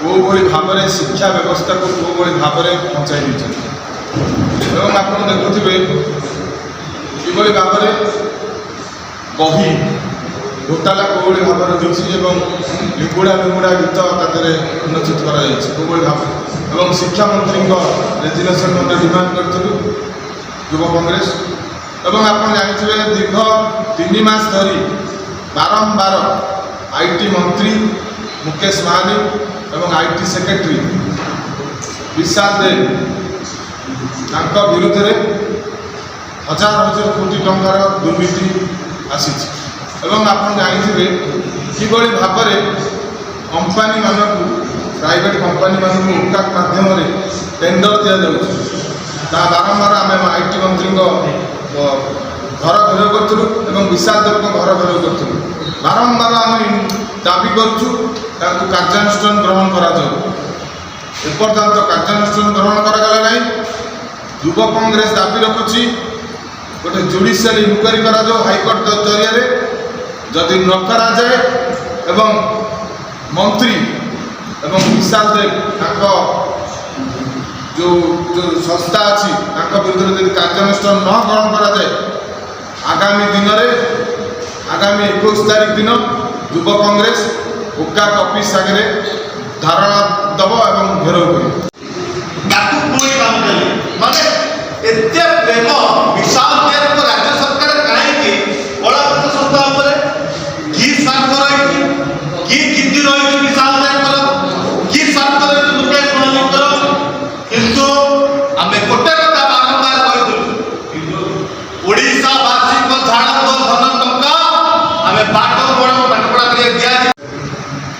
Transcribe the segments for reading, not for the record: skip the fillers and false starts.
कोभली भाव में शिक्षा व्यवस्था को कोभली भाव में पहुँचाई एवं आप देखुवे कि भाव में बही घोटाला कोभली भाव में होती लिंगुड़ा लिंगुड़ा गीत उन्नचित कोभली भाव और शिक्षा मंत्री रेजिग्नेशन डिमांड करूँ युवा कांग्रेस एवं आप जानते दीर्घ 3 मास धरी बारंबार आईटी मंत्री मुकेश महालिक एवं आईटी सेक्रेटरी विशाल देव विरुद्ध में हजार हजार कोटी टंकार दुर्नीति आसी आप जानते कि भाव में कंपानी मानक प्राइवेट कंपानी मानक उकाक माध्यम टेंडर दि जाऊँ बारंबार आम आईटी मंत्री घर घेराव करूँ विशाल देव घर घेराव करूँ बारंबार आम दाबी करुँ कार्यानुष्ठान ग्रहण करपर्यंत कार्यानुष्ठान ग्रहण करागला ना युव कांग्रेस दाबी रखुची गोटे जुडिशियल इनक्वारी करा हाइकोर्ट जरिए जदि न करा जाए एवं मंत्री एवं विशाल देव जो संस्था अच्छी विरुद्ध यदि कार्यानुष्ठान न ग्रहण करा जाए आगामी दिन में आगामी 21 तारीख दिन युव कांग्रेस उकाक ऑफिस आगे धारणा दब एवं घेराव प्रेम विशाल देव को राज्य सरकार कहीं कलाकृत संस्था की स्वार्थ रही कि जिद्दी रही विशाल देव कि स्वार्थ रही मुकेश महालिक किंतु आम गोटे कथा बारंबार कहूँ ओडिशा वार्षिक झाड़ धन टंका आम पाठ पाठपढ़ा कर दिया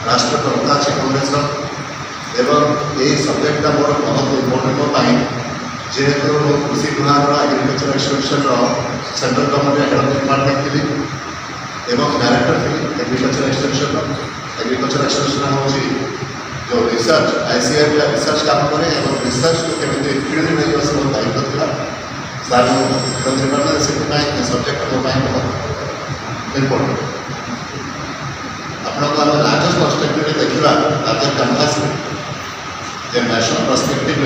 राष्ट्र प्रवक्ता अच्छे कांग्रेस यही सब्जेक्टा मोर बहुत इम्पोर्टेंट जेहेतु कृषि विभाग agriculture extension central government academic department थी डायरेक्टर थी एग्रीकल्चर एक्सटेंशन हूँ जो रिसर्च आईसीआर रिसर्च काम करे रिसर्च को केमी फील्ड नहीं सब दायित्व था सार से सब्जेक्ट मोबाइल बहुत इम्पोर्टेंट आपको आम लार्जेस्ट पर्सपेक्टिव देखा लार्जर कैनभास नेशनल पर्सपेक्टिव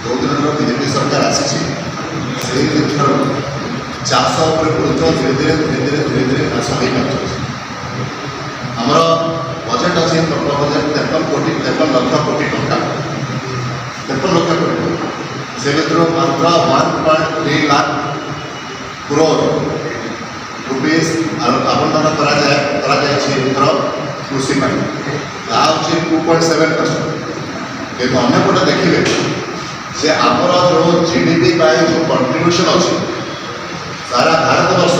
जो दिन बीजेपी सरकार आसी चाष गुरुत्व धीरे धीरे धीरे धीरे धीरे धीरे ह्रास हो आमर बजेट अच्छी 53 कोटी 53 लक्ष कोटी टंका 53 लक्ष कोटी से मात्र 1.3 लाख करोड़ रुपीज आवंटन कर कृषि हूँ 2.7%। किंतु अन्यपटे देखिए जे आमर जो जीडीपी जो कंट्रीब्यूशन अच्छी सारा भारत वर्ष